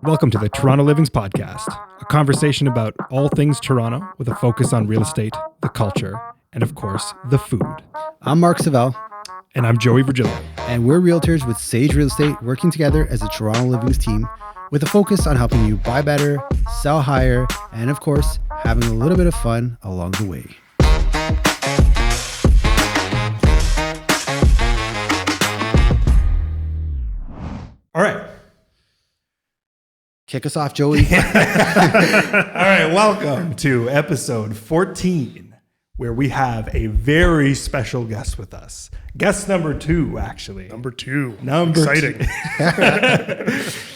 Welcome to the Toronto Livings Podcast, a conversation about all things Toronto with a focus on real estate, the culture, and of course, the food. I'm Mark Savell. And I'm Joey Virgilio. And we're realtors with Sage Real Estate working together as a Toronto Livings team with a focus on helping you buy better, sell higher, and of course, having a little bit of fun along the way. All right. Kick us off, Joey. All right. Welcome to episode 14, where we have a very special guest with us. Guest number 2, actually. Number two. Exciting.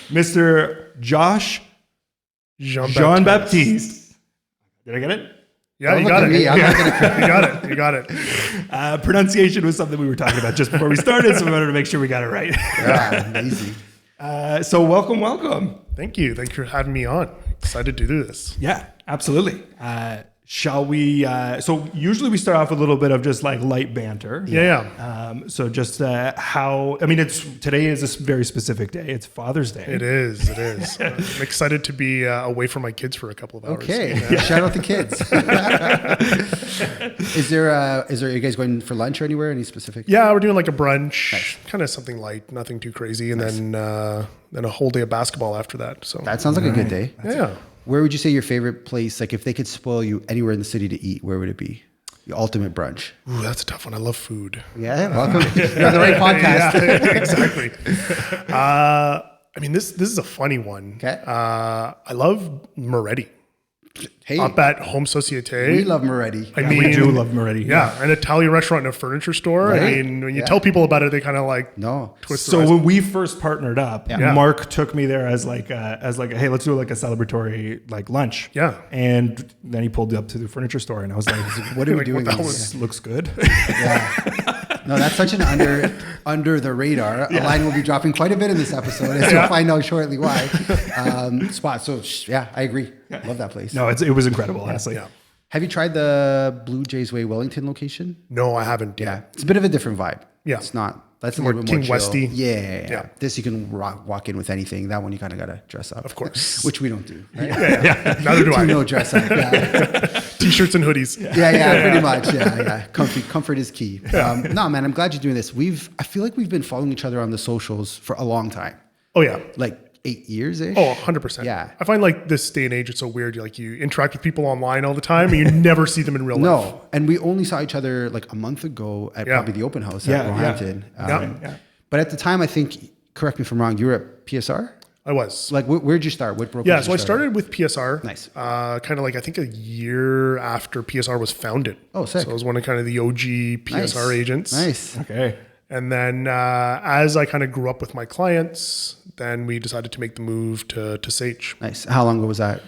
Mr. Josh Jean-Baptise. Did I get it? Yeah, you got it. You got it. Pronunciation was something we were talking about just before we started, so we wanted to make sure we got it right. Yeah, easy. So welcome. Thank you. Thanks for having me on. Excited to do this. Yeah, absolutely. Shall we? So usually we start off with a little bit of just like light banter. Yeah. So just today is a very specific day. It's Father's Day. It is. I'm excited to be away from my kids for a couple of hours. Okay. Yeah. Shout out the kids. Is there, are you guys going for lunch or anywhere? Any specific? Yeah, we're doing like a brunch, Nice. kind of something light, nothing too crazy. And then a whole day of basketball after that. So That sounds like a good day. yeah. Where would you say your favorite place, like if they could spoil you anywhere in the city to eat, where would it be? The ultimate brunch. Ooh, that's a tough one. I love food. Yeah, welcome. You're on the right podcast. Yeah, exactly. This is a funny one. Okay. I love Moretti. Hey, Up at Home Societe. we love Moretti. We do love Moretti. Yeah, an Italian restaurant and a furniture store. Right. I mean, when you tell people about it, they kind of like No. twist So their eyes. when we first partnered up, Yeah. Mark took me there as like hey, let's do like a celebratory like lunch. Yeah. And then he pulled up to the furniture store, and I was like, What are we Like, doing? what the hell "This looks good." Yeah. No, that's such an under the radar. A line will be dropping quite a bit in this episode, as you'll find out shortly why. Spot. So yeah, I agree. Love that place. No, it was incredible, honestly. Yeah. Have you tried the Blue Jays Way Wellington location? No, I haven't. Yeah, it's a bit of a different vibe. Yeah. It's not. That's a More little bit more King chill. Westy. Yeah. Yeah. This you can walk in with anything. That one you kind of got to dress up. Of course. Which we don't do. Right? Yeah. Neither do I. No dress up. Yeah. T-shirts and hoodies. Yeah, pretty much. Yeah. Comfort is key. No, man, I'm glad you're doing this. I feel like we've been following each other on the socials for a long time, Oh yeah. like 8 years-ish. Oh, 100%. Yeah. I find like this day and age, it's so weird. You interact with people online all the time and you never see them in real life. No, and we only saw each other like a month ago at probably the open house at Roehampton. Yeah. But at the time, I think, correct me if I'm wrong, you were at PSR? I was. Like, where'd you start? What brokerage? Yeah, did so you I start started with PSR. Nice. Kind of like I think a year after PSR was founded. Oh, sick. So I was one of kind of the OG PSR agents. Nice. Okay. And then as I kind of grew up with my clients, then we decided to make the move to Sage. Nice. How long ago was that?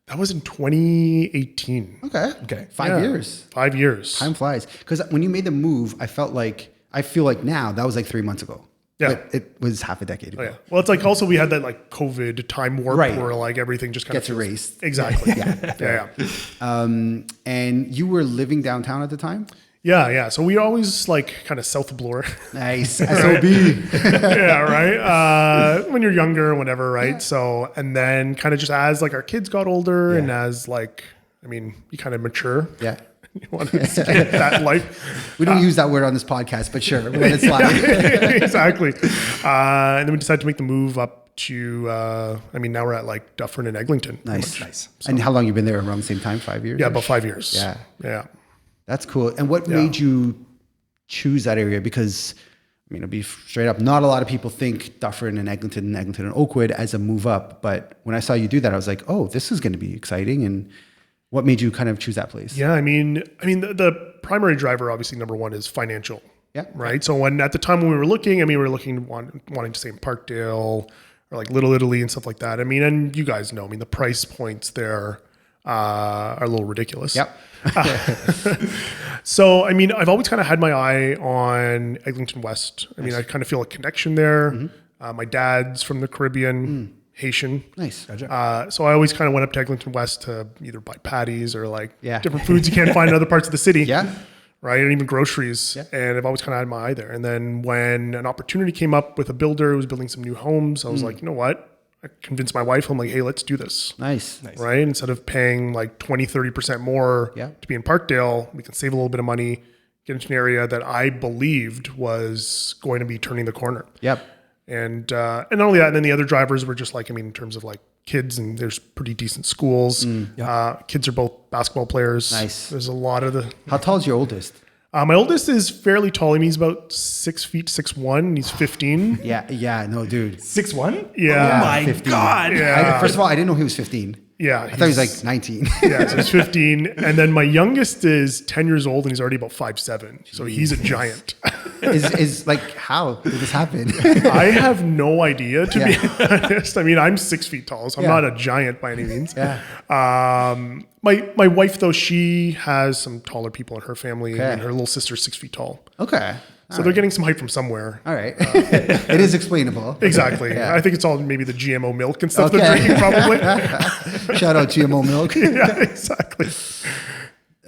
That was in 2018. Okay. 5 Yeah, years. 5 years. Time flies. Because when you made the move, I feel like now that was like 3 months ago. Yeah. But it was half a decade ago. Oh, yeah. Well, it's like also we had that like COVID time warp Right. where like everything just kind Gets of erased. Exactly. Yeah. And you were living downtown at the time? Yeah. So we always like kind of South Bloor. Nice. SOB. Yeah, right. When you're younger, whatever, right? Yeah. So, and then kind of just as like our kids got older and as like, you kind of mature. Yeah. You want to escape that life. We don't use that word on this podcast, but sure, we'll let it slide. Exactly. And then we decided to make the move up to, now we're at like Dufferin and Eglinton. Nice. And how long you been there? Around the same time? 5 years? Yeah, about 5 years. Yeah. Yeah. That's cool. And what made you choose that area? Because, to be straight up, not a lot of people think Dufferin and Eglinton and Oakwood as a move up. But when I saw you do that, I was like, oh, this is going to be exciting. And what made you kind of choose that place? Yeah, the primary driver, obviously, number one is financial. Yeah. Right. So at the time when we were looking, we were wanting to stay in Parkdale or like Little Italy and stuff like that. And you guys know, the price points there are a little ridiculous. Yep. So, I've always kind of had my eye on Eglinton West. I kind of feel a connection there. Mm-hmm. My dad's from the Caribbean. Haitian. Nice. Gotcha. So I always kind of went up to Eglinton West to either buy patties or like Yeah. different foods you can't find in other parts of the city. Yeah. Right. And even groceries. Yeah. And I've always kind of had my eye there. And then when an opportunity came up with a builder who was building some new homes, I was like, you know what? I convinced my wife, I'm like, hey, let's do this. Nice. Right? Instead of paying like 20-30% more to be in Parkdale, we can save a little bit of money, get into an area that I believed was going to be turning the corner. Yep. And not only that, and then the other drivers were just like, I mean, in terms of like kids, and there's pretty decent schools. Kids are both basketball players. Nice. There's a lot of the... How tall is your oldest? My oldest is fairly tall. I mean, he's about 6 feet, 6'1", and he's 15. Yeah, no, dude. 6'1"? Yeah. Oh my 15. God. Yeah. First of all, I didn't know he was 15. Yeah. I thought he was like 19. Yeah, so he's 15. And then my youngest is 10 years old, and he's already about 5'7". So he's a giant. is like, how did this happen? I have no idea, to be honest. I mean, I'm 6 feet tall, so I'm not a giant by any means. My wife, though, she has some taller people in her family, and her little sister's 6 feet tall. Okay. So they're getting some height from somewhere. All right. It is explainable. Exactly. I think it's all maybe the GMO milk and stuff they're drinking, probably. Shout out GMO milk. Yeah, exactly.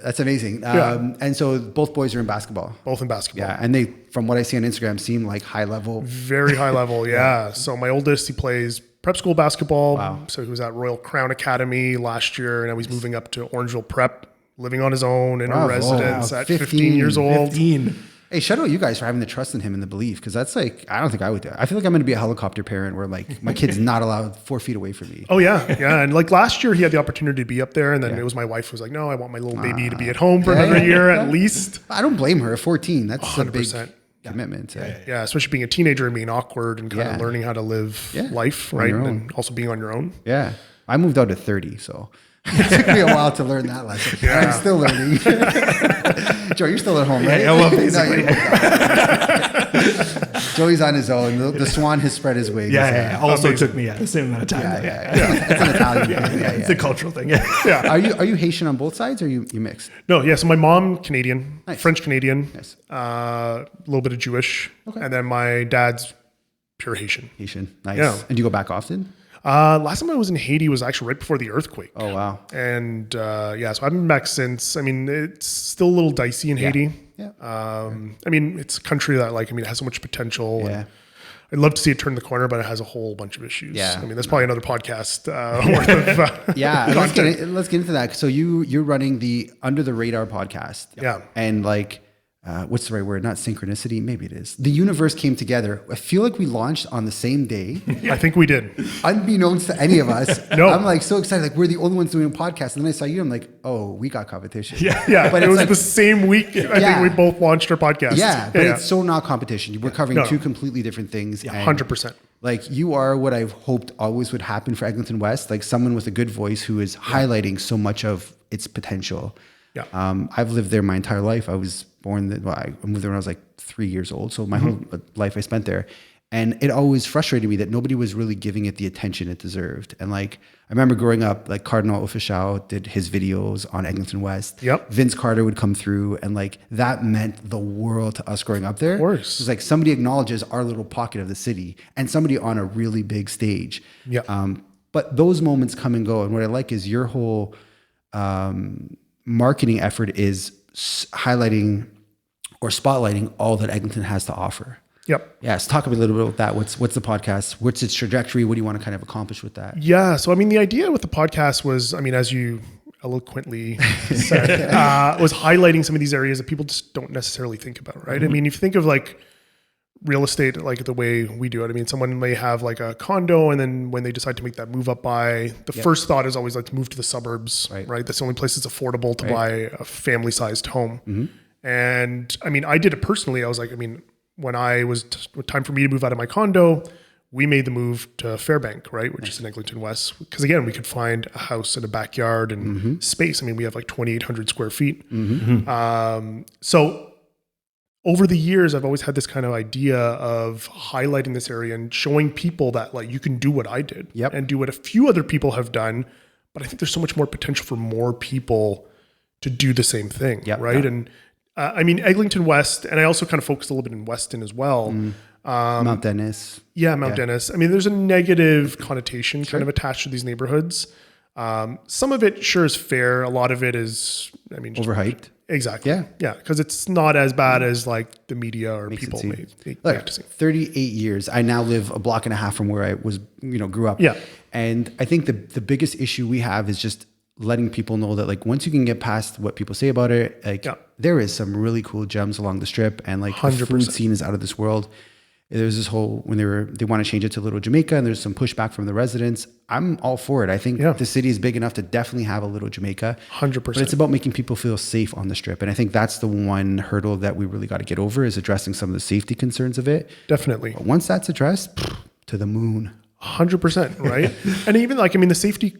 That's amazing. And so both boys are in basketball. Both in basketball. Yeah. And they, from what I see on Instagram, seem like high level. Very high level, yeah. So my oldest, he plays prep school basketball. Wow. So he was at Royal Crown Academy last year, and now he's moving up to Orangeville Prep, living on his own in a residence at 15 years old. 15. Hey, shout out you guys for having the trust in him and the belief, because that's like, I don't think I would do it. I feel like I'm going to be a helicopter parent where like my kid's not allowed 4 feet away from me. Oh yeah. And like last year he had the opportunity to be up there, and then it was my wife who was like, no, I want my little baby to be at home for another year at least. I don't blame her. 14, that's 100%. a big commitment. Yeah, especially being a teenager and being awkward and kind of learning how to live life, right? And also being on your own. Yeah. I moved out at 30, so it took me a while to learn that lesson. I'm still learning. Joe, you're still at home, right? Yeah, well, basically. Joey's on his own. The swan has spread his wings. Also took me the same amount of time. It's an Italian thing. It's a cultural thing. Yeah. Are you Haitian on both sides, or you mixed? No, yeah. So my mom, Canadian, French Canadian, a little bit of Jewish, and then my dad's pure Haitian. Nice. Yeah. And do you go back often? Last time I was in Haiti was actually right before the earthquake. Oh, wow. And so I've been back since. I mean, it's still a little dicey in Haiti. Yeah. I mean, it's a country that it has so much potential. Yeah. I'd love to see it turn the corner, but it has a whole bunch of issues. Yeah. I mean, that's probably another podcast worth of let's get into that. So you're running the Under the Radar podcast. Yeah. And what's the right word? Not synchronicity. Maybe it is. The universe came together. I feel like we launched on the same day. I think we did. Unbeknownst to any of us. No. I'm so excited. Like, we're the only ones doing a podcast. And then I saw you. I'm like, oh, we got competition. Yeah. But it was the same week. I think we both launched our podcast. Yeah. But it's so not competition. We're covering two completely different things. Yeah, 100%. Like, you are what I've hoped always would happen for Eglinton West. Like, someone with a good voice who is highlighting so much of its potential. Yeah. I've lived there my entire life. I was born, I moved there when I was like 3 years old. So my whole life I spent there. And it always frustrated me that nobody was really giving it the attention it deserved. And I remember growing up, Cardinal Official did his videos on Eglinton West. Yep. Vince Carter would come through, and that meant the world to us growing up there. Of course. It was somebody acknowledges our little pocket of the city and somebody on a really big stage. Yeah. But those moments come and go. And what I like is your whole marketing effort is highlighting or spotlighting all that Eglinton has to offer. Yep. Yeah. So talk a little bit about that. What's the podcast? What's its trajectory? What do you want to kind of accomplish with that? Yeah. So, I mean, the idea with the podcast was, I mean, as you eloquently said, was highlighting some of these areas that people just don't necessarily think about, right? I mean, if you think of real estate, the way we do it, I mean, someone may have a condo, and then when they decide to make that move up the first thought is always to move to the suburbs, right? That's the only place that's affordable to buy a family sized home. Mm-hmm. And I mean, I did it personally. I was when I was time for me to move out of my condo, we made the move to Fairbank, right? Which is in Eglinton West. Because again, we could find a house and a backyard and space. I mean, we have 2,800 square feet. Mm-hmm. So over the years, I've always had this kind of idea of highlighting this area and showing people that you can do what I did and do what a few other people have done. But I think there's so much more potential for more people to do the same thing, right? And I mean, Eglinton West, and I also kind of focused a little bit in Weston as well. Mount Dennis. Yeah, Mount Dennis. I mean, there's a negative connotation kind of attached to these neighborhoods. Some of it sure is fair. A lot of it is, I mean, just Overhyped. Exactly. Yeah. Yeah. Because it's not as bad as like the media or Makes people it seem- make Look, it to seem. 38 years. I now live a block and a half from where I was, grew up. Yeah. And I think the biggest issue we have is just letting people know that like once you can get past what people say about it, like there is some really cool gems along the strip, and like the 100%. food scene is out of this world. There's this whole when they want to change it to Little Jamaica, and there's some pushback from the residents. I'm all for it. I think the city is big enough to definitely have a Little Jamaica. 100%. But it's about making people feel safe on the strip, and I think that's the one hurdle that we really got to get over is addressing some of the safety concerns of it. Definitely. But once that's addressed, to the moon. 100%. Right. And even like, I mean, the safety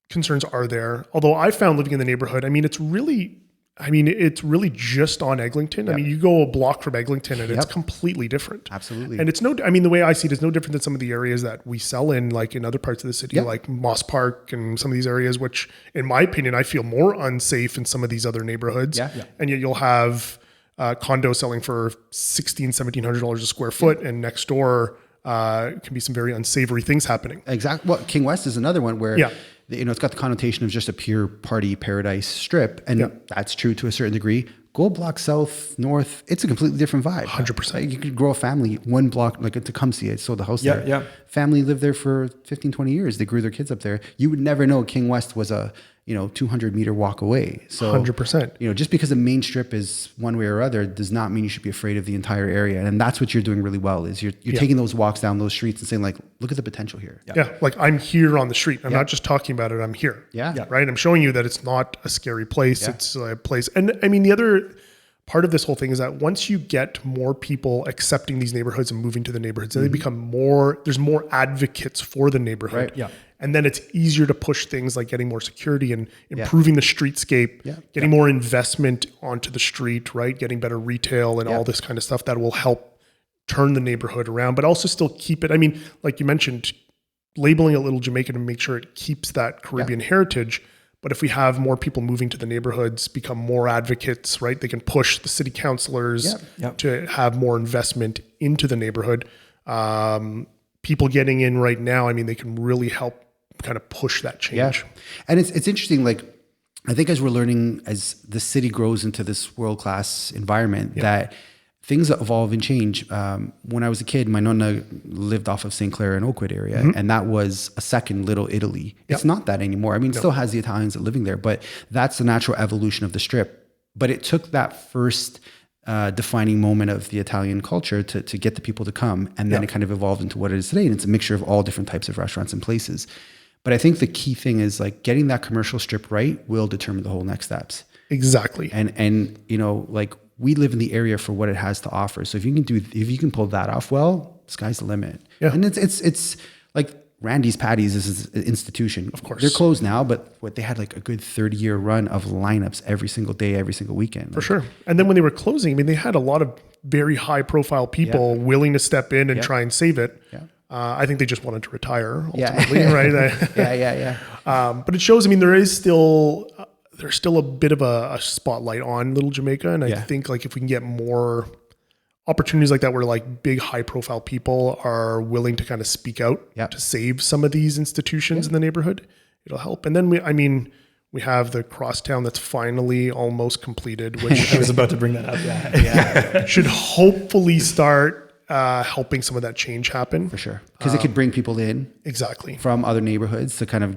concerns are there. Although I found living in the neighborhood, I mean, it's really just on Eglinton. I mean, you go a block from Eglinton and it's completely different. Absolutely. And the way I see it is no different than some of the areas that we sell in, like in other parts of the city, like Moss Park and some of these areas, which in my opinion, I feel more unsafe in some of these other neighborhoods. And yet you'll have condos selling for $1,600-$1,700 a square foot. And next door can be some very unsavory things happening. Exactly. Well, King West is another one where, it's got the connotation of just a pure party paradise strip. And that's true to a certain degree. Go a block south, north, it's a completely different vibe. 100%. Like you could grow a family one block, like at Tecumseh, I sold the house there. Yeah. Family lived there for 15, 20 years. They grew their kids up there. You would never know King West was a 200-meter walk away. So 100%. Just because the main strip is one way or other does not mean you should be afraid of the entire area. And that's what you're doing really well is you're taking those walks down those streets and saying like, look at the potential here. Yeah. Like I'm here on the street. I'm not just talking about it. I'm here. Yeah. Right. I'm showing you that it's not a scary place. It's a place. And I mean, the other part of this whole thing is that once you get more people accepting these neighborhoods and moving to the neighborhoods, then they become there's more advocates for the neighborhood. Right. Yeah. And then it's easier to push things like getting more security and improving the streetscape, getting more investment onto the street, right? Getting better retail and all this kind of stuff that will help turn the neighborhood around, but also still keep it. I mean, like you mentioned, labeling a Little Jamaica to make sure it keeps that Caribbean heritage. But if we have more people moving to the neighborhoods, become more advocates, right? They can push the city councilors to have more investment into the neighborhood. People getting in right now, I mean, they can really help kind of push that change. Yeah. And it's interesting, like, I think as we're learning, as the city grows into this world-class environment, that things evolve and change. When I was a kid, my nonna lived off of St. Clair and Oakwood area, and that was a second Little Italy. It's not that anymore. I mean, it still has the Italians that living there, but that's the natural evolution of the strip. But it took that first defining moment of the Italian culture to get the people to come, and then it kind of evolved into what it is today. And it's a mixture of all different types of restaurants and places. But I think the key thing is like getting that commercial strip right will determine the whole next steps. Exactly. And like we live in the area for what it has to offer. So if you can pull that off well, sky's the limit. Yeah. And it's like Randy's Patties is an institution. Of course. They're closed now, but they had like a good 30-year run of lineups every single day, every single weekend. For sure. And then when they were closing, I mean, they had a lot of very high profile people willing to step in and try and save it. Yeah. I think they just wanted to retire ultimately, right? But it shows, I mean, there's still a bit of a spotlight on Little Jamaica. And I think like if we can get more opportunities like that where like big high profile people are willing to kind of speak out to save some of these institutions in the neighborhood, it'll help. And then we have the crosstown that's finally almost completed, which I was about to bring that up. Should hopefully start helping some of that change happen. For sure. Because it could bring people in exactly from other neighborhoods to kind of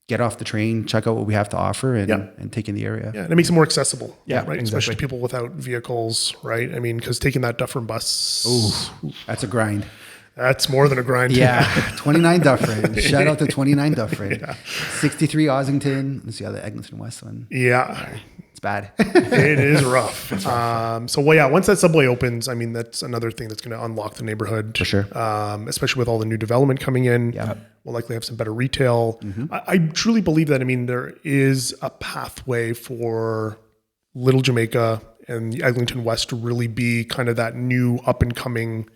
get off the train, check out what we have to offer and take in the area. Yeah. And it makes it more accessible. Yeah. Right. Exactly. Especially to people without vehicles. Right. I mean, because taking that Dufferin bus. Ooh, that's a grind. That's more than a grind. Yeah. 29 Dufferin. Shout out to 29 Dufferin. 63 Ossington. Let's see how the Eglinton West one. Yeah. It's bad. It is rough. Once that subway opens, I mean, that's another thing that's going to unlock the neighborhood. For sure. Especially with all the new development coming in. Yeah. We'll likely have some better retail. I truly believe that, I mean, there is a pathway for Little Jamaica and the Eglinton West to really be kind of that new up and coming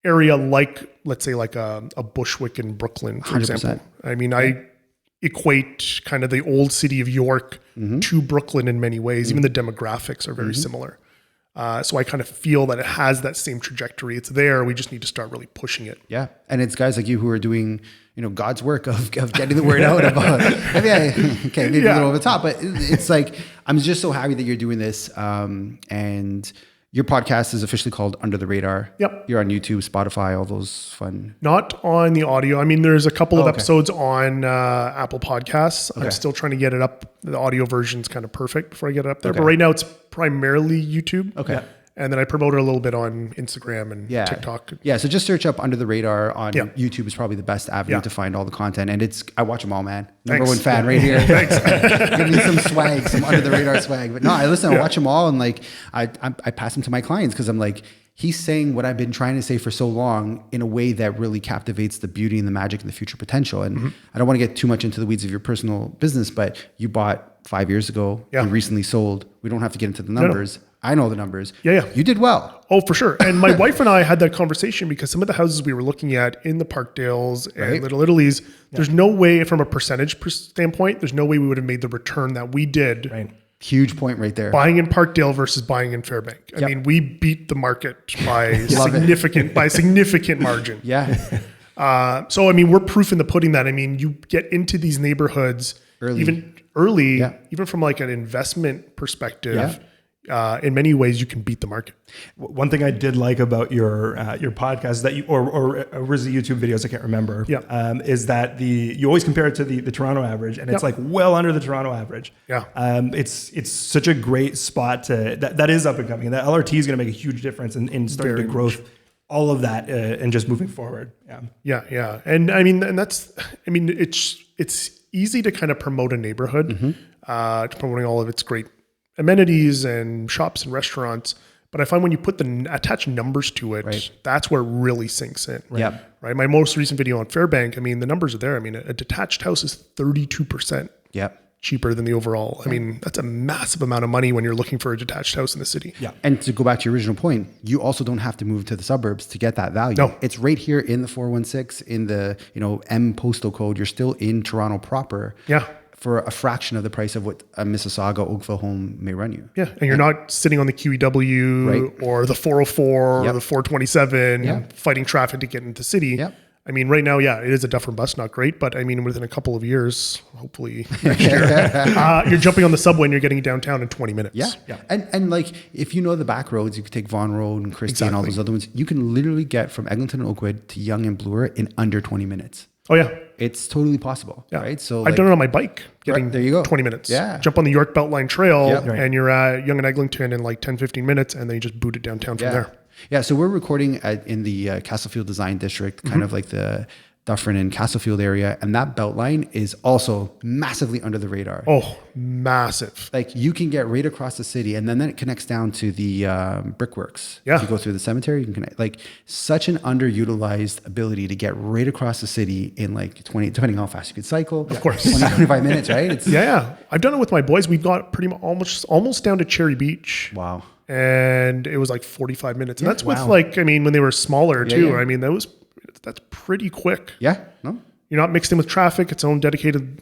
area, like, let's say like a Bushwick in Brooklyn, for 100%. example. I mean, I equate kind of the old city of York to Brooklyn in many ways. Even the demographics are very similar. So I kind of feel that it has that same trajectory. It's there. We just need to start really pushing it. Yeah. And it's guys like you who are doing, God's work of getting the word out about, maybe a little over the top, but it's like, I'm just so happy that you're doing this. And your podcast is officially called Under the Radar. Yep. You're on YouTube, Spotify, all those fun. Not on the audio. I mean, there's a couple of episodes on Apple Podcasts. I'm still trying to get it up. The audio version's kind of perfect before I get it up there. But right now it's primarily YouTube. Okay. Yeah. And then I promote it a little bit on Instagram and TikTok. Yeah, so just search up Under the Radar on YouTube is probably the best avenue to find all the content. And I watch them all, man. Number one fan right here. Thanks. Give me some swag, some Under the Radar swag. But no, I watch them all, and like I pass them to my clients because I'm like, he's saying what I've been trying to say for so long in a way that really captivates the beauty and the magic and the future potential. And I don't want to get too much into the weeds of your personal business, but you bought 5 years ago and recently sold. We don't have to get into the numbers. No. I know the numbers. Yeah. You did well. Oh, for sure. And my wife and I had that conversation because some of the houses we were looking at in the Parkdales and Little Italy's, there's no way from a percentage standpoint, there's no way we would have made the return that we did. Right. Huge point right there. Buying in Parkdale versus buying in Fairbank. I mean, we beat the market by significant margin. Yeah. So, I mean, we're proof in the pudding that, I mean, you get into these neighborhoods even from like an investment perspective. In many ways, you can beat the market. One thing I did like about your podcast that or was the YouTube videos, I can't remember. Is that you always compare it to the Toronto average, and it's like well under the Toronto average. It's such a great spot that is up and coming, and that LRT is going to make a huge difference in starting to growth. All of that and just moving forward. Yeah. And I mean, it's easy to kind of promote a neighborhood, promoting all of its great amenities and shops and restaurants. But I find when you put the attached numbers to it, that's where it really sinks in. Right. My most recent video on Fairbank, I mean, the numbers are there. I mean, a detached house is 32% cheaper than the overall. I mean, that's a massive amount of money when you're looking for a detached house in the city. Yeah. And to go back to your original point, you also don't have to move to the suburbs to get that value. No. It's right here in the 416, in the M postal code. You're still in Toronto proper. Yeah. For a fraction of the price of what a Mississauga, Oakville home may run you. Yeah, and you're not sitting on the QEW or the 404 or the 427 fighting traffic to get into the city. Yep. I mean, right now, it is a Dufferin bus, not great, but I mean, within a couple of years, hopefully next year, you're jumping on the subway and you're getting downtown in 20 minutes. Yeah. And like, if you know the back roads, you could take Vaughan Road and Christie and all those other ones. You can literally get from Eglinton and Oakwood to Yonge and Bloor in under 20 minutes. Oh, yeah. It's totally possible, right? So I've done it on my bike, getting there you go. 20 minutes. Yeah. Jump on the York Beltline Trail and you're at Yonge and Eglinton in like 10, 15 minutes and then you just boot it downtown from there. Yeah, so we're recording in the Castlefield Design District, kind of like the Dufferin and Castlefield area, and that Beltline is also massively under the radar. Oh, massive. Like you can get right across the city, and then it connects down to the brickworks. Yeah. If you go through the cemetery, you can connect. Like such an underutilized ability to get right across the city in like 20, depending on how fast you could cycle. Of course. 20, 25 minutes, right? It's, yeah. I've done it with my boys. We've got pretty much almost down to Cherry Beach. Wow. And it was like 45 minutes. And that's with like, I mean, when they were smaller too, I mean, that's pretty quick. Yeah. No. You're not mixed in with traffic. It's own dedicated,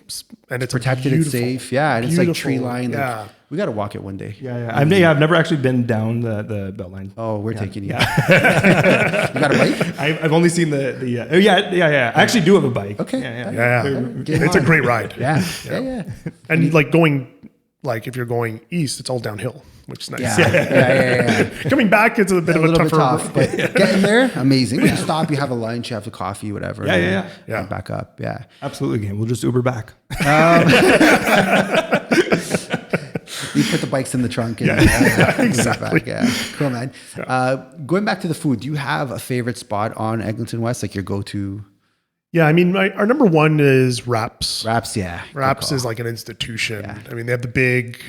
and it's protected. It's safe. Yeah. And it's like tree lined. Yeah. Like, we got to walk it one day. Yeah. I've never actually been down the Beltline. Oh, we're taking you. Yeah. You got a bike? I've only seen the I actually do have a bike. Okay. Yeah. It's a great ride. Yeah. And like if you're going east, it's all downhill, which is nice. Yeah. Coming back, it's a bit of a tougher. Tough, but getting there, amazing. When you stop, you have a lunch, you have a coffee, whatever. Yeah. Back up. Yeah. Absolutely. We'll just Uber back. You put the bikes in the trunk. And, exactly. Back. Yeah. Cool, man. Going back to the food, do you have a favorite spot on Eglinton West, like your go-to? Yeah, I mean, our number one is Wraps. Wraps is like an institution. Yeah. I mean, they have the big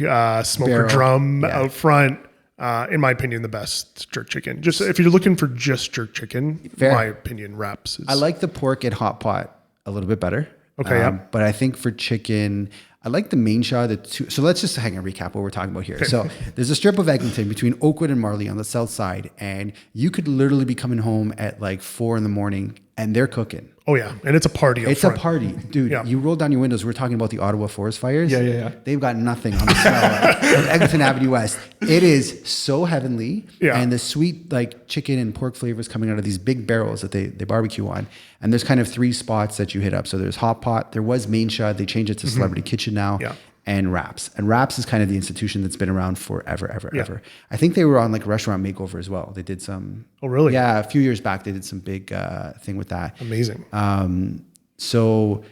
smoker drum out front. In my opinion, the best jerk chicken. Just if you're looking for just jerk chicken, in my opinion, Wraps is. I like the pork and hot pot a little bit better. Okay, But I think for chicken, I like the main shaw. So let's just recap what we're talking about here. So there's a strip of Eglinton between Oakwood and Marley on the south side, and you could literally be coming home at like 4 a.m. and they're cooking. Oh yeah, and it's a party. It's a party, dude. Yeah. You roll down your windows. We're talking about the Ottawa forest fires. Yeah. They've got nothing on the smell of Eglinton Avenue West. It is so heavenly, and the sweet like chicken and pork flavors coming out of these big barrels that they barbecue on. And there's kind of 3 spots that you hit up. So there's Hot Pot. There was Main Shot. They changed it to Celebrity Kitchen now. Yeah. And Wraps. And Wraps is kind of the institution that's been around forever, ever. I think they were on like Restaurant Makeover as well. They did some. Oh really? Yeah, a few years back they did some big thing with that. Amazing. So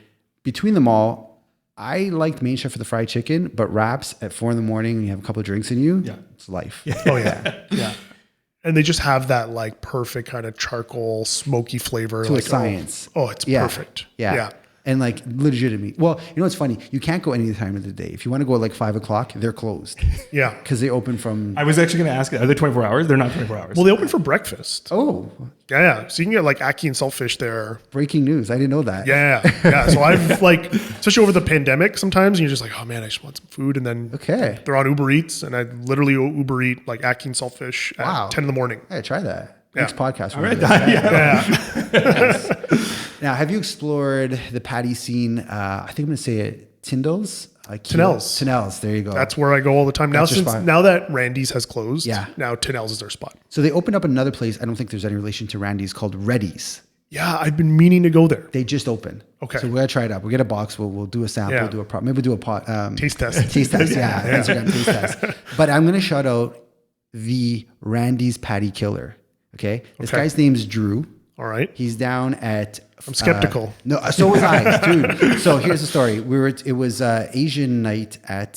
between them all, I liked Main Chef for the fried chicken, but Wraps at 4 a.m, you have a couple of drinks in you. Yeah. It's life. Oh yeah. And they just have that like perfect kind of charcoal smoky flavor. To like, a science. Oh, it's perfect. Yeah. And like legitimately, well, you know what's funny? You can't go any time of the day. If you want to go at like 5 o'clock, they're closed. Yeah, because they open from. I was actually going to ask, are they 24 hours? They're not 24 hours. Well, they open for breakfast. Oh, yeah. So you can get like ackee and saltfish there. Breaking news! I didn't know that. Yeah. So I've like, especially over the pandemic, sometimes you're just like, oh man, I just want some food, and then they're on Uber Eats, and I literally Uber Eat like ackee and saltfish at 10 a.m. Hey, try that. Next podcast. All right. Now, have you explored the patty scene? I think I'm going to say it. Tinnels. Tinnels. There you go. That's where I go all the time. Now that Randy's has closed, now Tinnels is their spot. So they opened up another place. I don't think there's any relation to Randy's, called Reddy's. Yeah, I've been meaning to go there. They just opened. Okay. So we're gonna try it out. We'll get a box. We'll do a sample. Yeah. Do a maybe we'll do a pot. Taste test. Taste test. Yeah. Instagram taste test. But I'm gonna shout out the Randy's Patty Killer. Okay. This guy's name's Drew. All right. He's down at. I'm skeptical. No, so was I, dude. So here's the story. It was Asian night at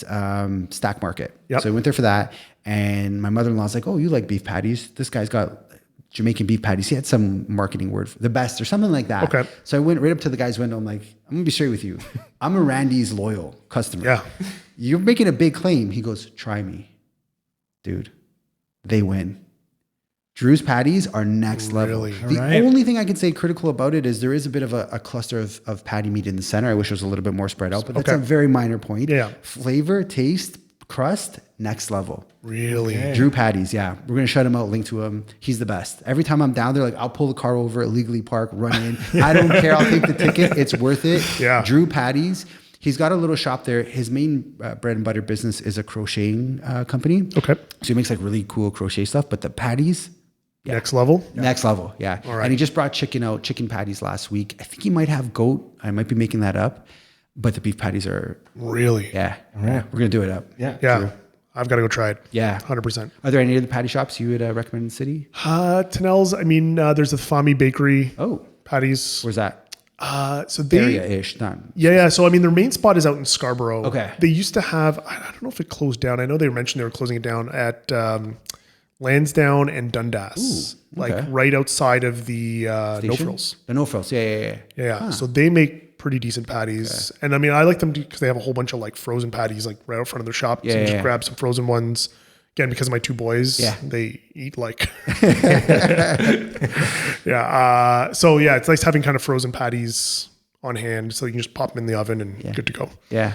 Stack Market. Yep. So we went there for that, and my mother-in-law's like, "Oh, you like beef patties? This guy's got Jamaican beef patties." He had some marketing word for the best or something like that. Okay. So I went right up to the guy's window. I'm like, "I'm gonna be straight with you. I'm a Randy's loyal customer. Yeah. You're making a big claim." He goes, "Try me, dude. They win." Drew's patties are next level. The only thing I can say critical about it is there is a bit of a cluster of patty meat in the center. I wish it was a little bit more spread out, but that's a very minor point. Yeah. Flavor, taste, crust, next level. Really? Okay. Drew patties, yeah. We're going to shut him out, link to him. He's the best. Every time I'm down there, like I'll pull the car over, illegally park, run in. I don't care. I'll take the ticket. It's worth it. Yeah. Drew patties. He's got a little shop there. His main bread and butter business is a crocheting company. Okay. So he makes like really cool crochet stuff, but the patties, next level? Next level, yeah. All right. And he just brought chicken patties last week. I think he might have goat. I might be making that up. But the beef patties are... Really? Yeah. All right. We're going to do it up. Yeah. Yeah. I've got to go try it. Yeah. 100%. Are there any other patty shops you would recommend in the city? Tinnels, I mean, there's the Fami Bakery. Oh. Patties. Where's that? So they... Area-ish, not... Yeah. So, I mean, their main spot is out in Scarborough. Okay. They used to have... I don't know if it closed down. I know they mentioned they were closing it down at... Lansdowne and Dundas, like right outside of the No Frills. The No Frills, yeah. Huh. So they make pretty decent patties, and I mean I like them because they have a whole bunch of like frozen patties like right out front of their shop. So you just grab some frozen ones. Again, because of my 2 boys, they eat like. So yeah, it's nice having kind of frozen patties on hand, so you can just pop them in the oven and good to go. Yeah.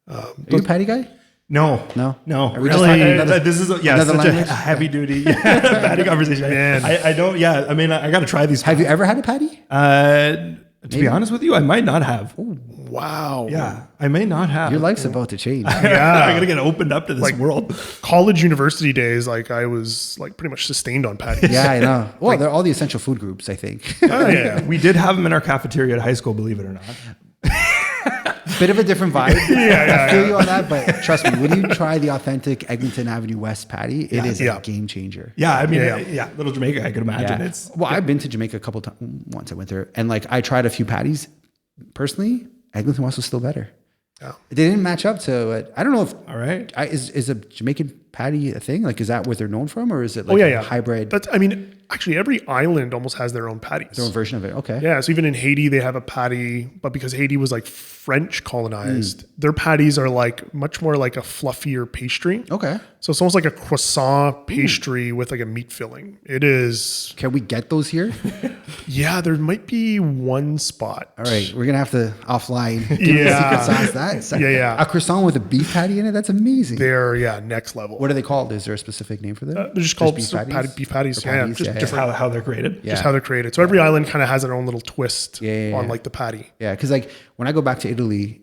Are you a patty guy? No. Really? This is such a heavy duty patty conversation. Man. I don't. Yeah. I mean, I got to try these. Have you ever had a patty? To be honest with you, I might not have. Ooh, wow. Yeah, I may not have. Your life's about to change. Yeah, I'm gonna get opened up to this world. College, university days, like I was like pretty much sustained on patties. Yeah, I know. Well, they're all the essential food groups, I think. Oh, yeah. We did have them in our cafeteria at high school, believe it or not. Bit of a different vibe. I feel you on that, but trust me, when you try the authentic Eglinton Avenue West patty, it is a game changer. Yeah, I mean, Little Jamaica, I could imagine. It's I've been to Jamaica a couple times. Once I went there, and like I tried a few patties. Personally, Eglinton West was still better. Yeah. They didn't match up to it. I don't know if is a Jamaican patty a thing? Like, is that what they're known from, or is it like a hybrid? But I mean, actually, every island almost has their own patties. Their own version of it. Okay. Yeah. So even in Haiti, they have a patty, but because Haiti was like French colonized, their patties are like much more like a fluffier pastry. Okay. So it's almost like a croissant pastry with like a meat filling. It is. Can we get those here? Yeah, there might be one spot. All right, we're gonna have to offline. Give me the secret sauce. A croissant with a beef patty in it. That's amazing. They're next level. What are they called? Is there a specific name for them? They're just called beef patties. beef patties. Or patties? Just Just how they're created. Just how they're created. So every island kind of has their own little twist on like the patty. Yeah, because like when I go back to Italy,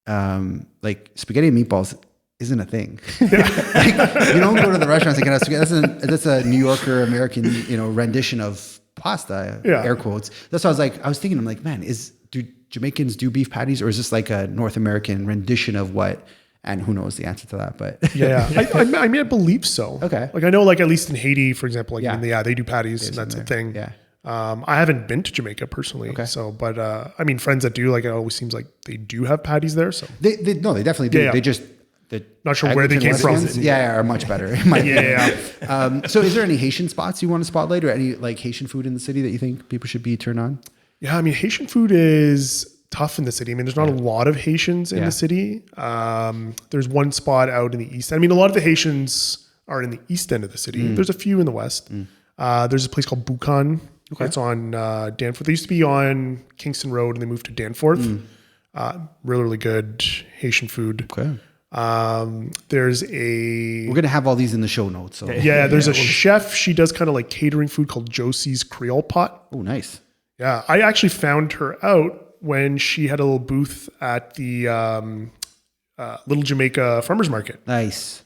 like spaghetti and meatballs isn't a thing. Like, you don't go to the restaurants and get a spaghetti. That's a New Yorker American, rendition of pasta. Air quotes. That's why I was thinking. I'm like, man, do Jamaicans do beef patties, or is this like a North American rendition of what? And who knows the answer to that? But I mean, I believe so. Okay. Like I know, like at least in Haiti, for example, they do patties, and that's a thing. Yeah. I haven't been to Jamaica personally, but I mean, friends that do, like, it always seems like they do have patties there. So they definitely do. They just not sure where they came from. Are much better. So is there any Haitian spots you want to spotlight, or any like Haitian food in the city that you think people should be turned on? Yeah, I mean, Haitian food is tough in the city. I mean, there's not a lot of Haitians in the city. There's one spot out in the east. I mean, a lot of the Haitians are in the east end of the city. There's a few in the west. There's a place called Boukan. Okay. It's on Danforth. They used to be on Kingston Road, and they moved to Danforth. Really, really good Haitian food. Okay. We're gonna have all these in the show notes. So there's a chef. She does kind of like catering food called Josie's Creole Pot. Oh, nice. Yeah, I actually found her out when she had a little booth at the Little Jamaica Farmers Market. Nice.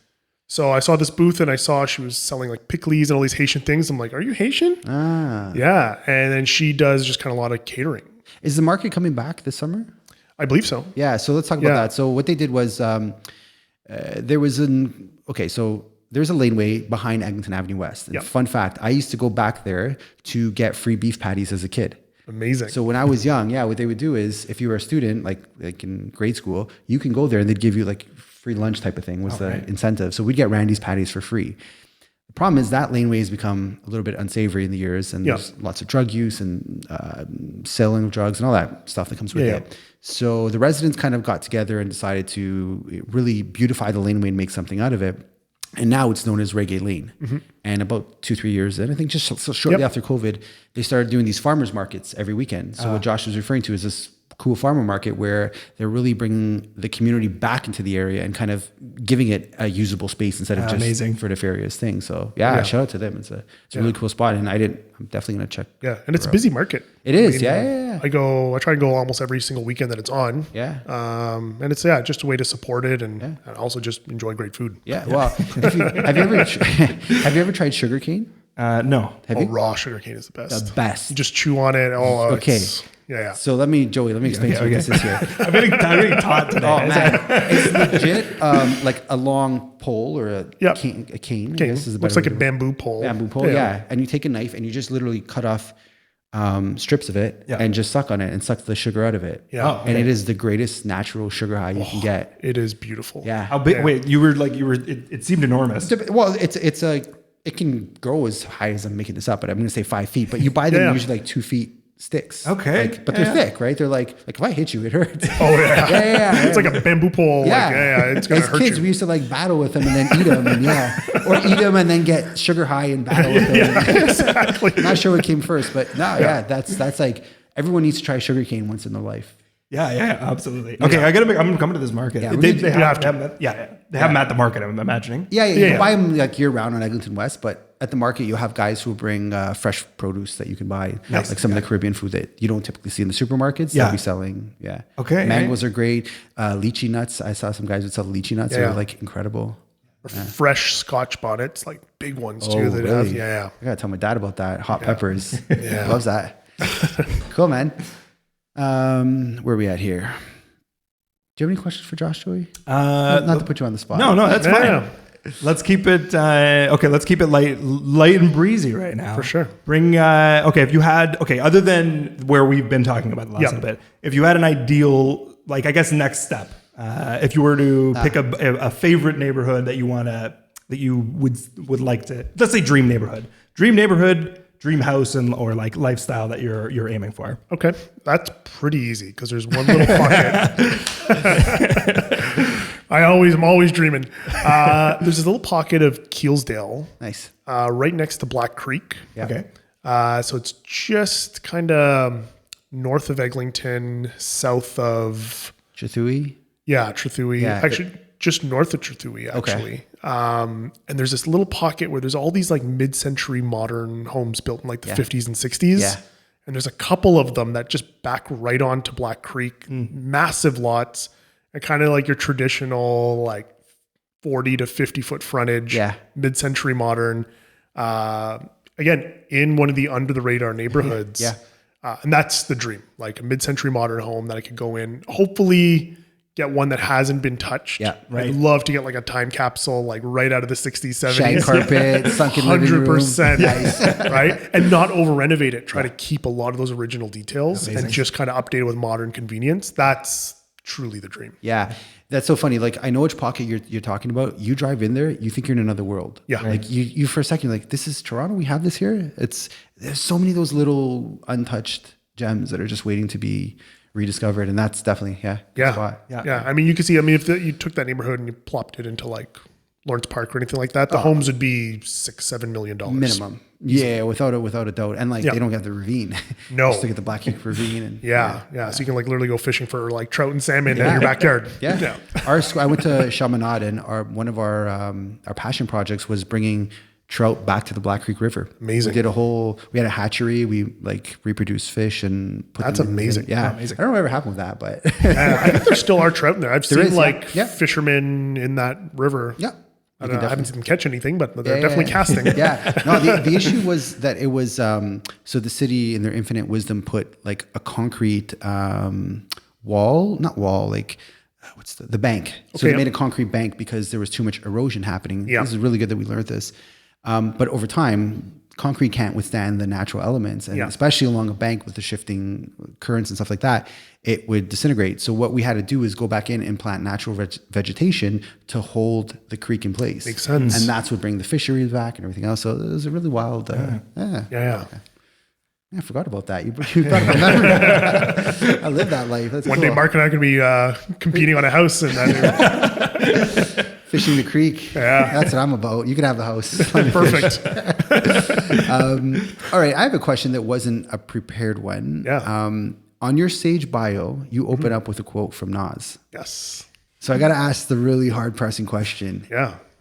So I saw this booth and I saw she was selling like pickles and all these Haitian things. I'm like, are you Haitian? Yeah. And then she does just kind of a lot of catering. Is the market coming back this summer? I believe so. Yeah. So let's talk about that. So what they did was there's a laneway behind Eglinton Avenue West. And fun fact, I used to go back there to get free beef patties as a kid. Amazing. So when I was young, what they would do is if you were a student, like in grade school, you can go there and they'd give you like free lunch type of thing was the incentive. So we'd get Randy's patties for free. The problem is that laneway has become a little bit unsavory in the years, and there's lots of drug use and selling of drugs and all that stuff that comes with it. So the residents kind of got together and decided to really beautify the laneway and make something out of it. And now it's known as Reggae Lane. And about 2-3 years in, I think just shortly after COVID, they started doing these farmers markets every weekend. So what Josh was referring to is this cool farmer market where they're really bringing the community back into the area and kind of giving it a usable space instead of just for nefarious things. So shout out to them. It's a really cool spot, and I'm definitely going to check. Yeah, and it's a busy market. It is. I try to go almost every single weekend that it's on. And it's just a way to support it and also just enjoy great food. Yeah. Well, have you ever tried sugarcane? No. Have you? Raw sugarcane is the best. The best. You just chew on it. Oh, okay. Yeah. So let me explain to you what this is here. I'm getting taught today. Oh man, it's legit like a long pole or a cane. I guess is the looks like a bamboo pole. And you take a knife and you just literally cut off strips of it and just suck on it and suck the sugar out of it. And it is the greatest natural sugar high you can get. It is beautiful. Yeah. How big? Wait, it seemed enormous. Well, it can grow as high as I'm making this up, but I'm going to say 5 feet. But you buy them usually like 2 feet sticks. Okay. But they're thick, right? They're like if I hit you, it hurts. Oh yeah. It's like a bamboo pole. It's gonna hurt you. As kids, we used to like battle with them and then eat them, or eat them and then get sugar high and battle with them. Yeah, exactly. I'm not sure what came first, but that's like everyone needs to try sugarcane once in their life. Yeah, absolutely. Okay, I'm coming to this market. They have them at the market, I'm imagining. You buy them like year round on Eglinton West, but at the market you'll have guys who bring fresh produce that you can buy, like some of the Caribbean food that you don't typically see in the supermarkets. They'll be selling. Okay. Mangoes are great. Lychee nuts. I saw some guys would sell lychee nuts. They're like incredible. Fresh Scotch bonnets, like big ones too. Really? Have. I gotta tell my dad about that. Hot peppers. Loves that. Cool, man. Where are we at here? Do you have any questions for Josh, Joey? Not to put you on the spot. No, that's fine. Let's keep it let's keep it light and breezy right now. For sure. Bring if you had other than where we've been talking about the last little bit, if you had an ideal, like I guess next step, if you were to pick a favorite neighborhood that you would like to, let's say dream neighborhood, dream house, and or like lifestyle that you're aiming for. Okay, that's pretty easy because there's one little pocket. I'm always dreaming. There's this little pocket of Keelsdale. Nice. Right next to Black Creek. Yeah. Okay. So it's just kind of north of Eglinton, south of Trethewey. Yeah, Trethewey. Yeah. Actually, just north of Trethewey, actually. And there's this little pocket where there's all these like mid-century modern homes built in like the 50s and 60s. Yeah. And there's a couple of them that just back right onto Black Creek, massive lots, and kind of like your traditional like 40 to 50 foot frontage, mid-century modern. Again, in one of the under the radar neighborhoods. And that's the dream, like a mid-century modern home that I could go in, hopefully get one that hasn't been touched. I'd love to get like a time capsule, like right out of the 60s, 70s. Shag carpet, sunken living room. 100%. Right? And not over renovate it. Try to keep a lot of those original details and just kind of update it with modern convenience. That's truly the dream. Yeah. That's so funny. Like, I know which pocket you're talking about. You drive in there, you think you're in another world. Like you for a second, you're like, this is Toronto. We have this here. There's so many of those little untouched gems that are just waiting to be rediscovered. And that's definitely, spot. I mean, you can see, if you took that neighborhood and you plopped it into like Lawrence Park or anything like that, the homes would be $6-7 million minimum. Yeah, without a doubt. And like they don't have the ravine. No, just look at the Black Creek ravine. And so you can like literally go fishing for like trout and salmon in your backyard. I went to Chaminade, and one of our passion projects was bringing trout back to the Black Creek River. Amazing. We had a hatchery. We like reproduced fish and put That's them amazing. Amazing. I don't know whatever happened with that, but I think there still are trout in there. I've seen fishermen in that river. I haven't seen them catch anything, but they're definitely casting. No, the issue was that it was, so the city in their infinite wisdom put like a concrete the bank. So they made a concrete bank because there was too much erosion happening. This is really good that we learned this. But over time, concrete can't withstand the natural elements, and especially along a bank with the shifting currents and stuff like that, it would disintegrate. So what we had to do is go back in and plant natural vegetation to hold the creek in place. Makes sense. And that's what bring the fisheries back and everything else. So it was a really wild. I forgot about that. You brought up a memory. I live that life. That's One cool. day, Mark and I could be competing on a house and fishing the creek. That's what I'm about. You can have the house. Perfect. All right, I have a question that wasn't a prepared one. On your Sage bio, you open up with a quote from Nas. Yes. So I got to ask the really hard pressing question.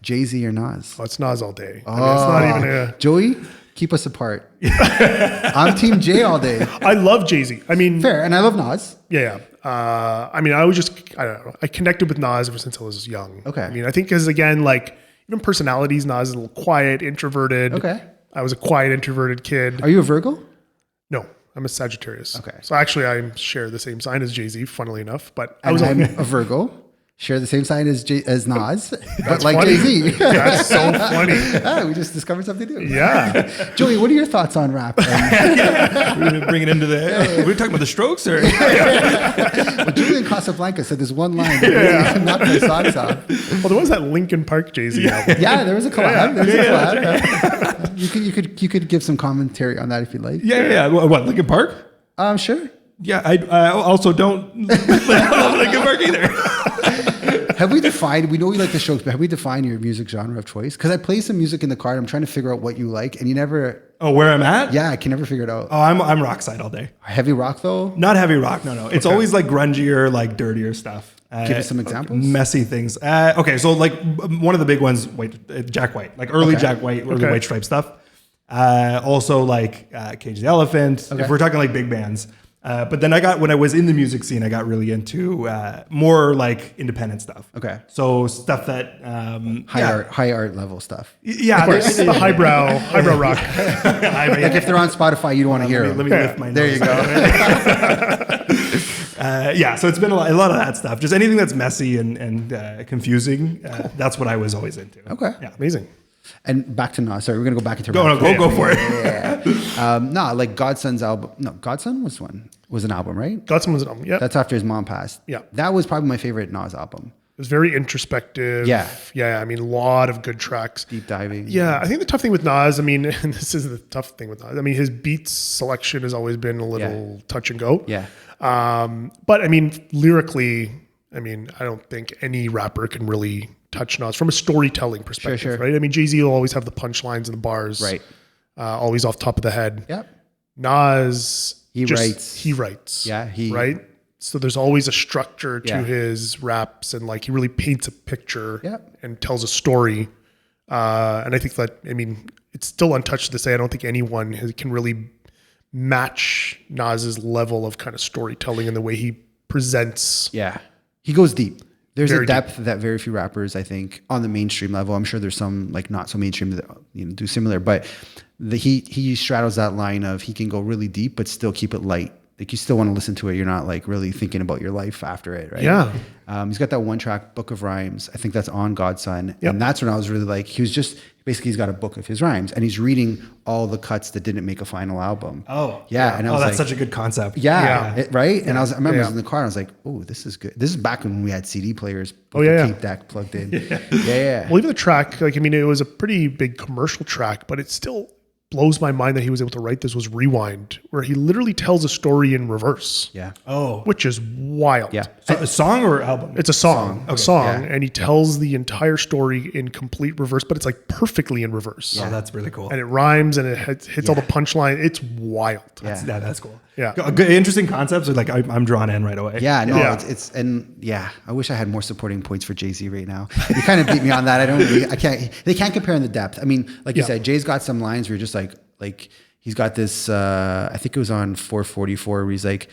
Jay-Z or Nas? Oh, it's Nas all day. It's not even a... Joey, keep us apart. I'm Team J all day. I love Jay-Z. Fair, and I love Nas. I don't know. I connected with Nas ever since I was young. Okay. I think because again, like even personalities, Nas is a little quiet, introverted. Okay. I was a quiet, introverted kid. Are you a Virgo? No, I'm a Sagittarius. Okay. So actually, I share the same sign as Jay-Z, funnily enough. But I'm a Virgo. Share the same sign as Nas, but like funny. Jay-Z. That's so funny. We just discovered something new. Joey, what are your thoughts on rap? We're bring it into the... We're talking about the Strokes, or... Well, Julian Casablanca said there's one line that knocked my socks off. Well, there was that Linkin Park Jay-Z album. There was a collab. You could give some commentary on that if you'd like. What, Linkin Park? Sure. Yeah, I also don't love Linkin Park either. Have we defined, we know we like the Strokes, but have we defined your music genre of choice? Because I play some music in the car and I'm trying to figure out what you like, and you never... Oh, where I'm at? Yeah, I can never figure it out. Oh, I'm rock side all day. Heavy rock though? Not heavy rock, no. It's always like grungier, like dirtier stuff. Give us some examples. Messy things. Okay, so like one of the big ones, Jack White, like early Jack White, early White Stripe stuff. Also like Cage the Elephant, if we're talking like big bands. But then when I was in the music scene, I got really into more like independent stuff. Okay. So stuff that high art level stuff. Yeah, there's the highbrow rock. Like if they're on Spotify, you don't want to hear them. Let me lift my nose. There you go. So it's been a lot of that stuff. Just anything that's messy and confusing. That's what I was always into. Okay. Yeah, amazing. And back to Nas. Sorry, we're gonna go back into go for it. Like Godson's album. No, Godson was an album, right? Godson was an album. Yeah, that's after his mom passed. Yeah, that was probably my favorite Nas album. It was very introspective. Yeah. A lot of good tracks. Deep diving. Yeah, I think the tough thing with Nas, and this is the tough thing with Nas. His beats selection has always been a little touch and go. Yeah. But lyrically, I don't think any rapper can really touch Nas from a storytelling perspective, right? Jay-Z will always have the punchlines and the bars, right? Always off the top of the head. Yep. Nas, he writes. He writes. Yeah. Right. So there's always a structure to his raps, and like he really paints a picture and tells a story. And I think that, I mean, it's still untouched to say. I don't think anyone can really match Nas's level of kind of storytelling and the way he presents. Yeah, he goes deep. There's Very a depth that very few rappers, I think, on the mainstream level. I'm sure there's some like not so mainstream that do similar, but he straddles that line of he can go really deep but still keep it light. Like you still want to listen to it. You're not like really thinking about your life after it, right? Yeah. He's got that one track, Book of Rhymes. I think that's on Godson. Yep. And that's when I was really like, he's got a book of his rhymes and he's reading all the cuts that didn't make a final album. Oh. Yeah. And I was that's like, such a good concept. Yeah. Right. And I remember I was in the car and I was like, oh, this is good. This is back when we had CD players with the tape deck plugged in. Yeah. Well, even the track, like, I mean, it was a pretty big commercial track, but it still blows my mind that he was able to write this, was Rewind, where he literally tells a story in reverse. Yeah. Oh. Which is wild. Yeah. So a song or album? It's a song. Okay. A song. And he tells the entire story in complete reverse, but it's like perfectly in reverse. Oh, that's really cool. And it rhymes and it hits all the punchline. It's wild. That's cool. Yeah. Good, interesting concepts. Like I'm drawn in right away. Yeah, no, it's I wish I had more supporting points for Jay-Z right now. You kind of beat me on that. They can't compare in the depth. I mean, like you said, Jay's got some lines where you're just like he's got this, I think it was on 444 where he's like,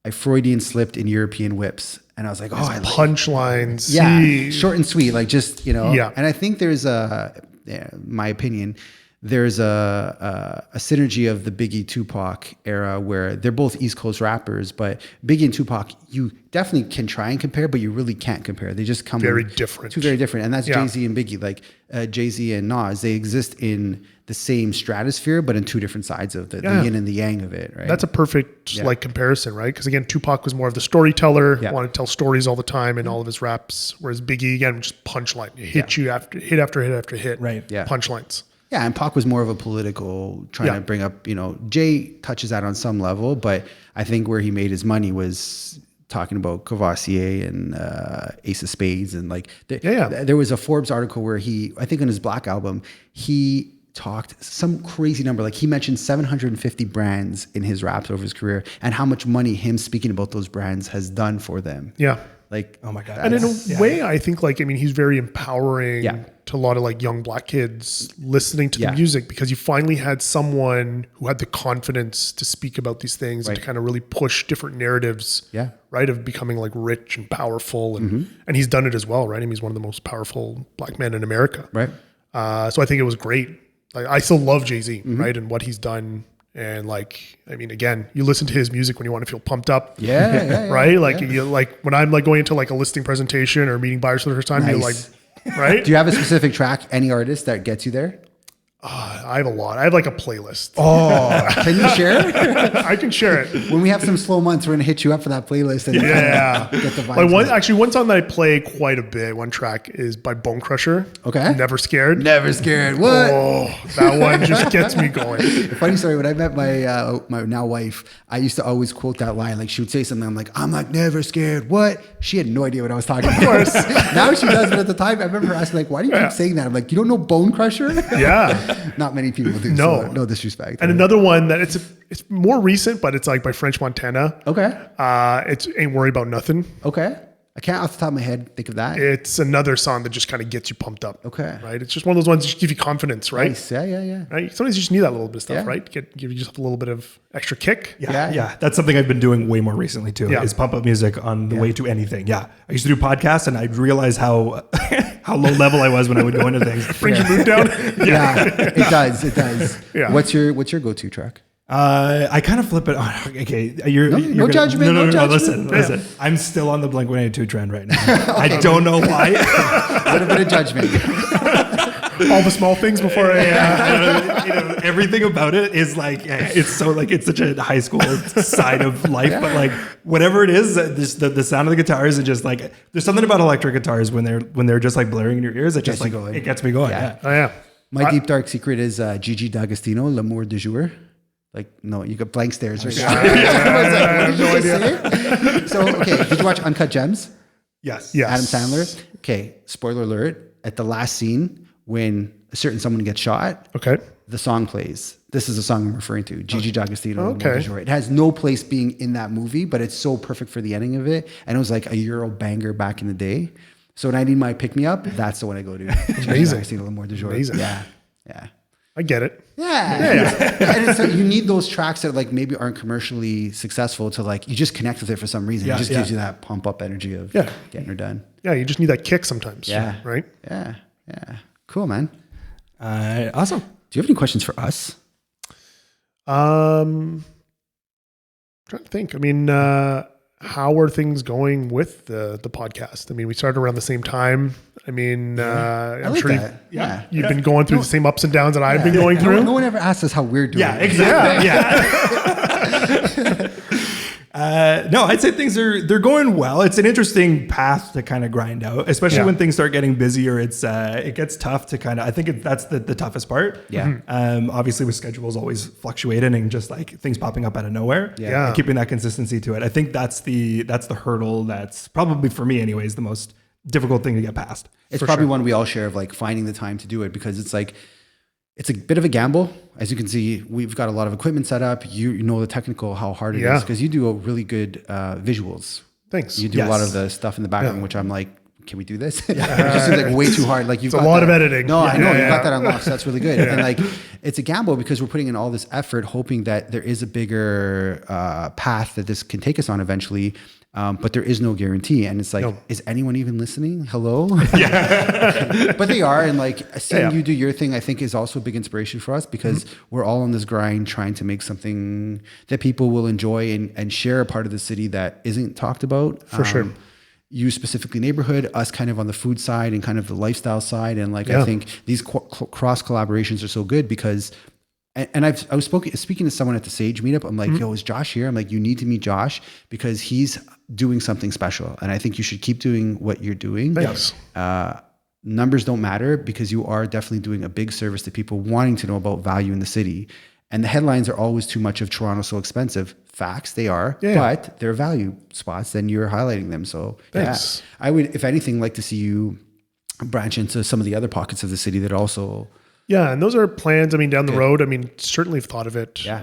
I Freudian slipped in European whips. And I was like, I like punchlines. Yeah, short and sweet, like just, Yeah. And I think there's my opinion, there's a synergy of the Biggie Tupac era where they're both East Coast rappers, but Biggie and Tupac, you definitely can try and compare, but you really can't compare. They just come very different. Two very different. And that's Jay-Z and Biggie. Like Jay-Z and Nas, they exist in the same stratosphere, but in two different sides of the yin and the yang of it, right? That's a perfect like comparison, right? Because again, Tupac was more of the storyteller, wanted to tell stories all the time in all of his raps, whereas Biggie, again, just punchline. Hit you after hit after hit after hit. Right. Yeah. Punchlines. Yeah, and Pac was more of a political, trying to bring up, Jay touches that on some level, but I think where he made his money was talking about Cavassier and Ace of Spades. And like, there was a Forbes article where I think on his Black album, he talked some crazy number. Like he mentioned 750 brands in his raps over his career and how much money him speaking about those brands has done for them. Yeah. Like, oh my God. And in a way, I think he's very empowering to a lot of like young Black kids listening to the music, because you finally had someone who had the confidence to speak about these things and to kind of really push different narratives, right, of becoming like rich and powerful. And and he's done it as well, right? I mean, he's one of the most powerful Black men in America. Right. So I think it was great. Like, I still love Jay-Z, right? And what he's done. And like, I mean, again, you listen to his music when you want to feel pumped up. Right? Like you like when I'm like going into like a listing presentation or meeting buyers for the first time, you're like, right? Do you have a specific track, any artist that gets you there? I have a lot. I have like a playlist. Oh, can you share? I can share it. When we have some slow months, we're going to hit you up for that playlist. And get the vibes. Like one song that I play quite a bit, one track is by Bone Crusher. Okay. Never Scared. Never Scared. What? Oh, that one just gets me going. Funny story. When I met my now wife, I used to always quote that line. Like she would say something. I'm like, never scared. What? She had no idea what I was talking about. Of course. Now she does, but at the time, I remember her asking like, why do you keep saying that? I'm like, you don't know Bone Crusher? Yeah. Not many people do. No, so no disrespect. And another one that it's more recent, but it's like by French Montana. Okay. It's Ain't Worry About Nothing. Okay. I can't off the top of my head think of that. It's another song that just kind of gets you pumped up. Okay. Right. It's just one of those ones that just give you confidence, right? Nice. Yeah. Right. Sometimes you just need that little bit of stuff, right? Give you just a little bit of extra kick. Yeah. That's something I've been doing way more recently too. Is pump up music on the way to anything. Yeah. I used to do podcasts and I'd realize how low level I was when I would go into things. Brings your mood down. It does. Yeah. What's your go-to track? I kind of flip it on. Okay, you're no judgment. No judgment. Listen. I'm still on the Blink-182 trend right now. I don't know why. A little bit of judgment. All the small things before everything about it is like, it's so like, it's such a high school side of life, but like whatever it is, the sound of the guitars and just like, there's something about electric guitars when they're just like blaring in your ears. It just like, it gets me going. Yeah. Oh yeah. My deep dark secret is Gigi D'Agostino, L'amour du jour. Like, no, you got blank stares right now. I have no idea. So, okay, did you watch Uncut Gems? Yes. Adam Sandler. Okay, spoiler alert. At the last scene, when a certain someone gets shot, okay, the song plays. This is a song I'm referring to, Gigi D'Agostino. Okay. It has no place being in that movie, but it's so perfect for the ending of it. And it was like a Euro banger back in the day. So when I need my pick-me-up, that's the one I go to. Amazing. Amazing. Yeah. I get it. Yeah. And it's like you need those tracks that like maybe aren't commercially successful to like, you just connect with it for some reason. It just gives you that pump up energy of getting her done. Yeah. You just need that kick sometimes. Yeah. Right. Yeah. Cool, man. Awesome. Do you have any questions for us? Trying to think. I mean, how are things going with the podcast? I mean, we started around the same time. I mean, I'm like sure that. you've been going through the same ups and downs that I've been going through. No one ever asked us how we're doing. Yeah, exactly. No, I'd say they're going well. It's an interesting path to kind of grind out, especially when things start getting busier. It gets tough to kind of, I think that's the toughest part. Yeah. Obviously with schedules always fluctuating and just like things popping up out of nowhere. Yeah. And keeping that consistency to it. I think that's the hurdle that's probably for me anyways, the most difficult thing to get past. It's probably one we all share of like finding the time to do it, because it's like, it's a bit of a gamble. As you can see, we've got a lot of equipment set up. You know the technical, how hard it is, because you do a really good visuals. Thanks. You do a lot of the stuff in the background, which I'm like, can we do this? It just seems like way too hard. Like you've got a lot of editing. No, I know you got that unlocked. So that's really good. And like, it's a gamble because we're putting in all this effort, hoping that there is a bigger path that this can take us on eventually. But there is no guarantee. And it's like, is anyone even listening? Hello? But they are. And like seeing you do your thing, I think is also a big inspiration for us, because we're all on this grind trying to make something that people will enjoy and share a part of the city that isn't talked about. For sure. You specifically neighborhood, us kind of on the food side and kind of the lifestyle side. And like, I think these cross collaborations are so good because, and I was speaking to someone at the Sage meetup. I'm like, yo, is Josh here? I'm like, you need to meet Josh because he's doing something special. And I think you should keep doing what you're doing. Thanks. Numbers don't matter because you are definitely doing a big service to people wanting to know about value in the city. And the headlines are always too much of Toronto so expensive. Facts, they are, but they're value spots and you're highlighting them. So thanks. I would, if anything, like to see you branch into some of the other pockets of the city that also... Yeah, and those are plans. I mean, down the road, I mean, certainly have thought of it. Yeah.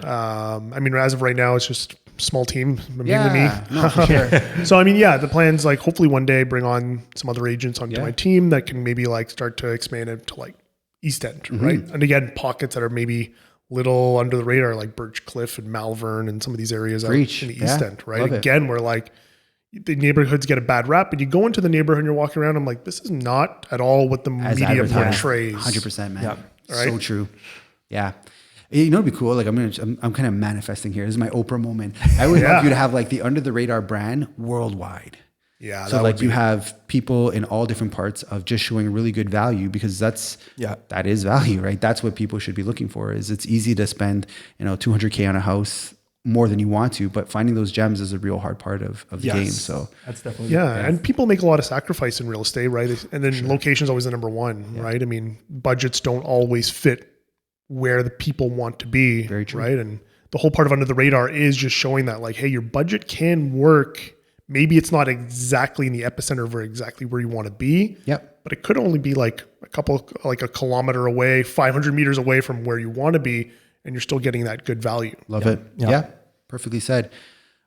I mean, as of right now, it's just small team, mainly me. No, for sure. So, I mean, the plan's like hopefully one day bring on some other agents onto my team that can maybe like start to expand it to like East End, right? And again, pockets that are maybe little under the radar, like Birch Cliff and Malvern and some of these areas out in the East End, right? Again, where like the neighborhoods get a bad rap, but you go into the neighborhood and you're walking around, I'm like, this is not at all what the media portrays. 100%, man. Yep. Right? So true. Yeah. You know, it'd be cool. Like I'm kind of manifesting here. This is my Oprah moment. I would love you to have like the under the radar brand worldwide. Yeah. So like you have people in all different parts of just showing really good value, because that is value, right? That's what people should be looking for. Is it's easy to spend, $200K on a house more than you want to, but finding those gems is a real hard part of the game. So that's definitely and people make a lot of sacrifice in real estate, right? And then location is always the number one, right? I mean, budgets don't always fit where the people want to be, right? And the whole part of under the radar is just showing that like, hey, your budget can work. Maybe it's not exactly in the epicenter of exactly where you want to be. Yep. But it could only be like a kilometer away, 500 meters away from where you want to be, and you're still getting that good value. Love it. Yeah. Perfectly said.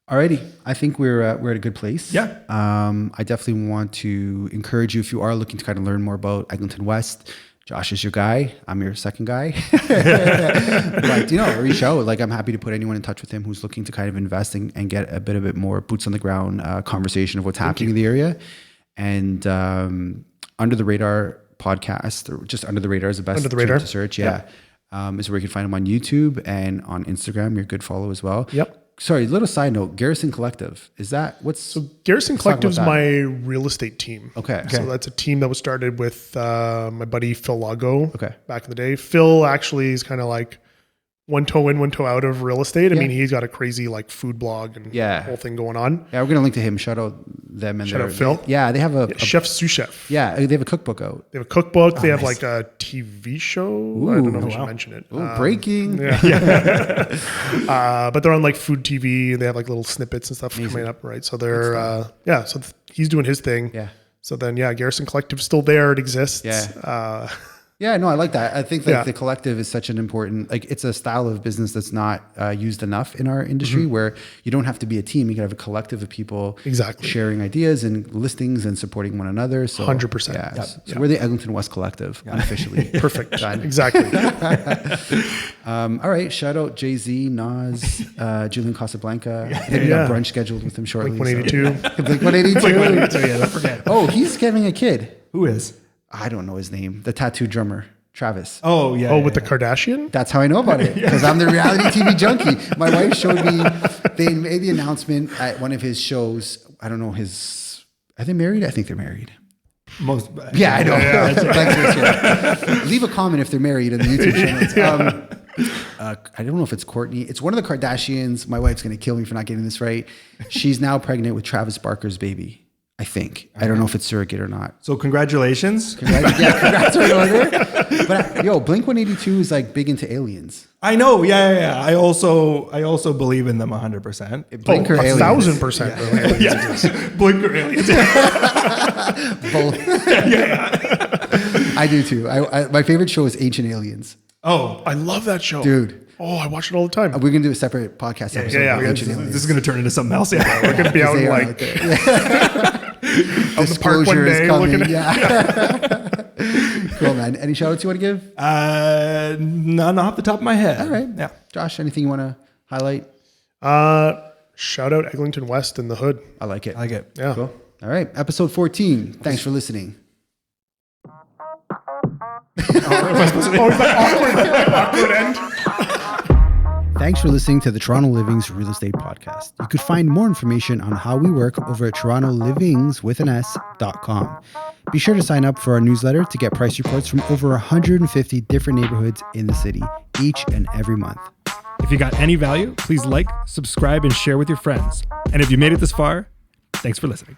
Alrighty. I think we're at a good place. Yeah. I definitely want to encourage you, if you are looking to kind of learn more about Eglinton West, Josh is your guy. I'm your second guy. But, reach out. Like, I'm happy to put anyone in touch with him who's looking to kind of invest and get a bit more boots on the ground conversation of what's happening in the area. And Under the Radar podcast, or just Under the Radar is the best to search. Is where you can find him on YouTube and on Instagram. You're a good follow as well. Yep. Sorry, little side note, Garrison Collective. Is that Garrison Collective is my real estate team. Okay. So that's a team that was started with my buddy Phil Lago back in the day. Phil actually is kind of like one toe in, one toe out of real estate. I mean, he's got a crazy like food blog and whole thing going on. Yeah, we're going to link to him. Shout out them. And shout out Phil. They have a chef sous chef. Yeah, they have a cookbook out. They have a cookbook. They have like a TV show. I don't know if I should mention it. Breaking. But they're on like food TV and they have like little snippets and stuff coming up, right? So they're, so he's doing his thing. Yeah. So then, Garrison Collective is still there. It exists. Yeah. Yeah, no, I like that. I think like the collective is such an important, like it's a style of business that's not used enough in our industry where you don't have to be a team. You can have a collective of people sharing ideas and listings and supporting one another. So 100%. Yeah. So we're the Eglinton West Collective unofficially. Perfect. Exactly. All right. Shout out Jay-Z, Nas, Julian Casablanca. I think we got brunch scheduled with him shortly. Blink 182. Blink 182. Yeah, don't forget. Oh, he's having a kid. Who is? I don't know his name. The tattoo drummer, Travis. Oh, yeah. Oh, with the Kardashian? That's how I know about it, because I'm the reality TV junkie. My wife showed me, they made the announcement at one of his shows. I don't know are they married? I think they're married. Yeah, I know. Yeah. Leave a comment if they're married in the YouTube channel. I don't know if it's Courtney. It's one of the Kardashians. My wife's going to kill me for not getting this right. She's now pregnant with Travis Barker's baby. I think. I don't know if it's surrogate or not. So congratulations. Congrats are in order. But Blink 182 is like big into aliens. I know. Yeah. I also believe in them 100%. Blink or aliens? 1,000%. Yeah. Blink or aliens. Both. I do too. My favorite show is Ancient Aliens. Oh, I love that show. Dude. Oh, I watch it all the time. We're going to do a separate podcast episode. Yeah. This is going to turn into something else. Yeah. We're going to be out in like... the park one day looking at Cool, man. Any shout outs you want to give? None off the top of my head. All right. Yeah. Josh, anything you want to highlight? Shout out Eglinton West in the hood. I like it. Yeah. Cool. All right. Episode 14. Thanks for listening. Awkward end. Thanks for listening to the Toronto Livings Real Estate Podcast. You could find more information on how we work over at torontolivings.com. Be sure to sign up for our newsletter to get price reports from over 150 different neighborhoods in the city each and every month. If you got any value, please like, subscribe, and share with your friends. And if you made it this far, thanks for listening.